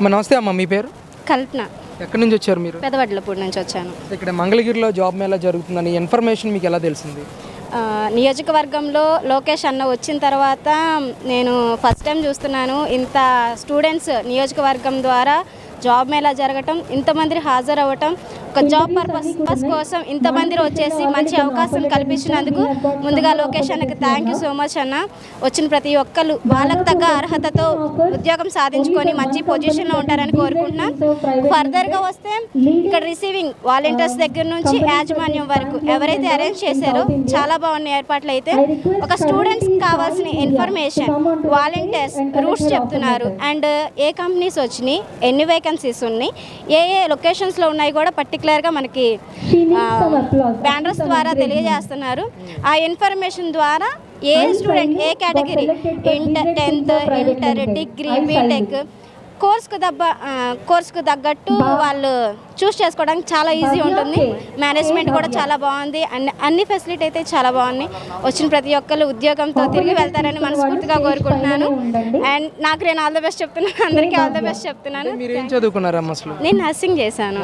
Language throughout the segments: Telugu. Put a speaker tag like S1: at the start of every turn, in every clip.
S1: నమస్తే అమ్మ, మీ పేరు?
S2: కల్పన.
S1: ఎక్కడి నుంచి వచ్చారు మీరు?
S2: పెదవడ్లపూడి నుంచి వచ్చాను.
S1: ఇక్కడ మంగళగిరిలో జాబ్ మేళా జరుగుతుందని ఇన్ఫర్మేషన్ మీకు ఎలా తెలిసింది?
S2: నియోజకవర్గంలో లోకేష్ అన్న వచ్చిన తర్వాత నేను ఫస్ట్ టైం చూస్తున్నాను. ఇంత స్టూడెంట్స్ నియోజకవర్గం ద్వారా జాబ్ మేళా జరగటం, ఇంతమంది హాజరవ్వటం, ఒక జాబ్ పర్పస్ కోసం ఇంతమంది వచ్చేసి మంచి అవకాశం కల్పించినందుకు ముందుగా లోకేష్ అన్నకి థ్యాంక్ యూ సో మచ్ అన్న. వచ్చిన ప్రతి ఒక్కరు వాళ్ళకు తగ్గ అర్హతతో ఉద్యోగం సాధించుకొని మంచి పొజిషన్లో ఉంటారని కోరుకుంటున్నాను. ఫర్దర్గా వస్తే ఇక్కడ రిసీవింగ్ వాలంటీర్స్ దగ్గర నుంచి యాజమాన్యం వరకు ఎవరైతే అరేంజ్ చేశారో చాలా బాగున్న ఏర్పాట్లు. అయితే ఒక స్టూడెంట్స్కి కావాల్సిన ఇన్ఫర్మేషన్ వాలంటీర్స్ రూట్స్ చెప్తున్నారు. అండ్ ఏ కంపెనీస్ వచ్చినాయి, ఎన్ని వేకెన్సీస్ ఉన్నాయి, ఏ లొకేషన్స్లో ఉన్నాయి కూడా పర్టికులర్గా మనకి బ్యానర్స్ ద్వారా తెలియజేస్తున్నారు. ఆ ఇన్ఫర్మేషన్ ద్వారా ఏ స్టూడెంట్ ఏ category, inter, 10th, inter, degree, BTech కోర్సుకు తగ్గట్టు వాళ్ళు చూస్ చేసుకోవడానికి చాలా ఈజీ ఉంటుంది. మేనేజ్మెంట్ కూడా చాలా బాగుంది. అన్ని ఫెసిలిటీ అయితే చాలా బాగున్నాయి. వచ్చిన ప్రతి ఒక్కరు ఉద్యోగంతో తిరిగి వెళ్తారని మనస్ఫూర్తిగా కోరుకుంటున్నాను. అండ్ నాకు నేను ఆల్ ద బెస్ట్ చెప్తున్నాను, అందరికీ ఆల్ ద బెస్ట్ చెప్తున్నాను. నేను నర్సింగ్ చేశాను.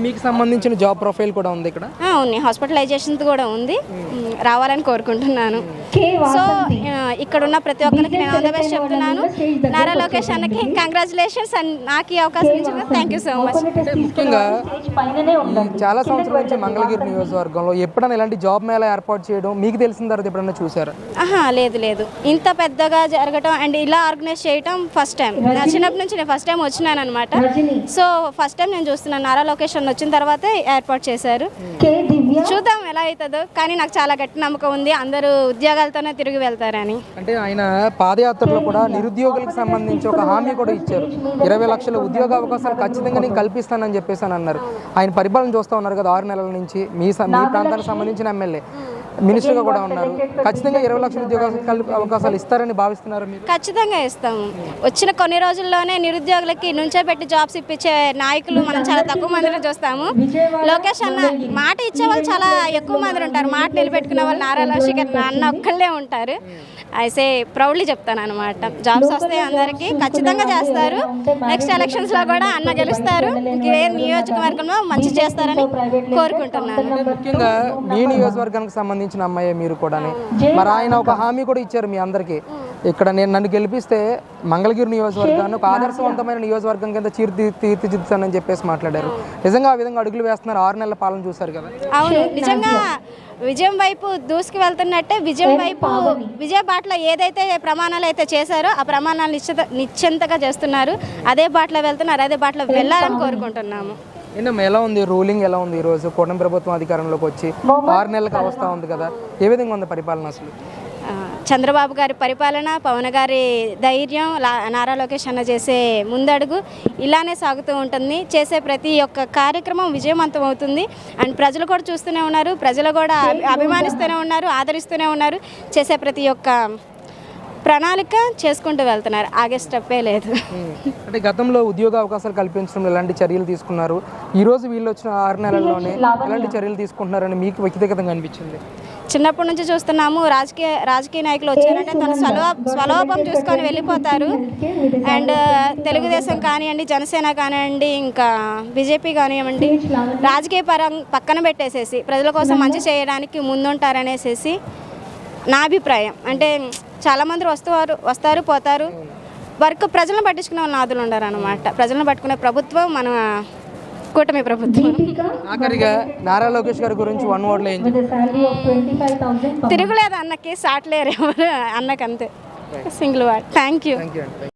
S1: మీకు సంబంధించిన జాబ్ ప్రొఫైల్ కూడా ఉంది ఇక్కడ?
S2: ఉంది, హాస్పిటలైజేషన్ కూడా ఉంది. రావాలని కోరుకుంటున్నాను. సో ఇక్కడ ఉన్న ప్రతి ఒక్కరికి నేను ఆల్ ద బెస్ట్ చెప్తున్నాను. నారా లోకేష్ అన్నకి కంగ్రాచులేషన్స్. అండ్ నాకు ఈ అవకాశం ఇచ్చిన థ్యాంక్ యూ సో మచ్.
S1: ముఖ్యంగా చాలా సంవత్సరాల నుంచి మంగళగిరి నియోజకవర్గంలో ఎప్పుడైనా ఇలాంటి జాబ్ మేళా ఏర్పాటు చేయడం మీకు తెలిసిన తర్వాత ఎప్పుడైనా చూసారా?
S2: లేదు, ఇంత పెద్దగా జరగటం అండ్ ఇలా ఆర్గనైజ్ చేయటం ఫస్ట్ టైం. నా చిన్నప్పటి నుంచి నేను ఫస్ట్ టైం వచ్చినాను అనమాట. సో ఫస్ట్ టైం నేను చూస్తున్నాను. నారా లోకేష్ అన్న వచ్చిన తర్వాతే ఏర్పాటు చేశారు. చూద్దాం ఎలా అవుతుందో, కానీ నాకు చాలా గట్టి నమ్మకం ఉంది అందరూ ఉద్యోగాలతోనే తిరిగి వెళ్తారని.
S1: అంటే ఆయన పాదయాత్రలో కూడా నిరుద్యోగులకు సంబంధించి ఒక హామీ కూడా ఇచ్చారు. 20 లక్షల ఉద్యోగ అవకాశాలు ఖచ్చితంగా నేను కల్పిస్తానని చెప్పేసి అని అన్నారు. ఆయన పరిపాలన చూస్తూ ఉన్నారు కదా 6 నెలల నుంచి. మీ ప్రాంతానికి సంబంధించిన ఎమ్మెల్యే మినిస్టర్గా కూడా ఉన్నారు. ఖచ్చితంగా 20 లక్షల ఉద్యోగ అవకాశాలు ఇస్తారని భావిస్తున్నారు మీరు?
S2: ఖచ్చితంగా ఇస్తాము. వచ్చిన కొన్ని రోజుల్లోనే నిరుద్యోగులకి నుంచే పెట్టి జాబ్స్ ఇప్పించే నాయకులు మనం చాలా తక్కువ మందిని చూస్తాము. లోకేష్ అన్న మాట ఇచ్చే వాళ్ళు చాలా ఎక్కువ మంది ఉంటారు. మాట నిలబెట్టుకునే వాళ్ళు నారా లోకేష్ అన్న ఒక్కళ్ళే ఉంటారు. అయితే ప్రౌడ్లీ చెప్తాను అనమాట. జాబ్స్ వస్తాయి అందరికీ, ఖచ్చితంగా చేస్తారు. నెక్స్ట్ ఎలక్షన్స్లో కూడా అన్న గెలుస్తారు. ఏ నియోజకవర్గంలో మంచి చేస్తారని కోరుకుంటున్నాను.
S1: ముఖ్యంగా మీ నియోజకవర్గానికి సంబంధించిన అమ్మాయి మీరు కూడా, మరి ఆయన ఒక హామీ కూడా ఇచ్చారు మీ అందరికీ. ఇక్కడ నన్ను గెలిపిస్తే మంగళగిరి నియోజకవర్గాన్ని ఒక ఆదర్శవంతమైన నియోజకవర్గం కింద తీర్చిదిద్దుతానని చెప్పేసి మాట్లాడారు. నిజంగా ఆ విధంగా అడుగులు వేస్తున్నారు. 6 నెలల పాలన చూశారు కదా.
S2: అవును, నిజంగా విజయం వైపు దూసుకు వెళ్తున్నట్టే విజయ బాటలో ఏదైతే ప్రమాణాలు అయితే చేశారో ఆ ప్రమాణాలు నిశ్చింతగా చేస్తున్నారు. అదే బాటలో వెళ్తున్నారు, అదే బాటలో వెళ్ళాలని కోరుకుంటున్నాము.
S1: ఎలా ఉంది రూలింగ్, ఎలా ఉంది ఈరోజు కూటమి ప్రభుత్వం అధికారంలోకి వచ్చి 6 నెలలకు అవస్థ ఉంది కదా, ఏ విధంగా ఉంది పరిపాలన? అసలు
S2: చంద్రబాబు గారి పరిపాలన, పవన్ గారి ధైర్యం, నారా లోకేష్ అన్న చేసే ముందడుగు ఇలానే సాగుతూ ఉంటుంది. చేసే ప్రతి ఒక్క కార్యక్రమం విజయవంతం అవుతుంది. అండ్ ప్రజలు కూడా చూస్తూనే ఉన్నారు, ప్రజలు కూడా అభిమానిస్తూనే ఉన్నారు, ఆదరిస్తూనే ఉన్నారు. చేసే ప్రతి ఒక్క ప్రణాళిక చేసుకుంటూ వెళ్తున్నారు. ఆగే స్టెప్పే లేదు.
S1: అంటే గతంలో ఉద్యోగ అవకాశాలు కల్పించడంలో ఎలాంటి చర్యలు తీసుకున్నారు? ఈరోజు వీళ్ళు వచ్చిన 6 నెలల్లోనే ఎలాంటి చర్యలు తీసుకుంటున్నారని మీకు వ్యక్తిగతంగా అనిపించింది?
S2: చిన్నప్పటి నుంచి చూస్తున్నాము, రాజకీయ నాయకులు వచ్చారంటే తన స్వలోపం చూసుకొని వెళ్ళిపోతారు. అండ్ తెలుగుదేశం కానివ్వండి, జనసేన కానివ్వండి, ఇంకా బీజేపీ కానివ్వండి, రాజకీయ పక్కన పెట్టేసేసి ప్రజల కోసం మంచి చేయడానికి ముందుంటారనేసేసి నా అభిప్రాయం. అంటే చాలామంది వస్తారు పోతారు. వర్క్ ప్రజలను పట్టించుకునే వాళ్ళు నాదులు ఉండరు అనమాట. ప్రజలను పట్టుకునే ప్రభుత్వం మన కూటమి ప్రభుత్వం.
S1: ఆఖరిగా నారా లోకేష్ గారి గురించి 1 wordలో ఏం చెప్తారు?
S2: తిరుగులేదు అన్నకి, సాట్లేరు ఎవరు అన్నకంతే. Single word, thank you.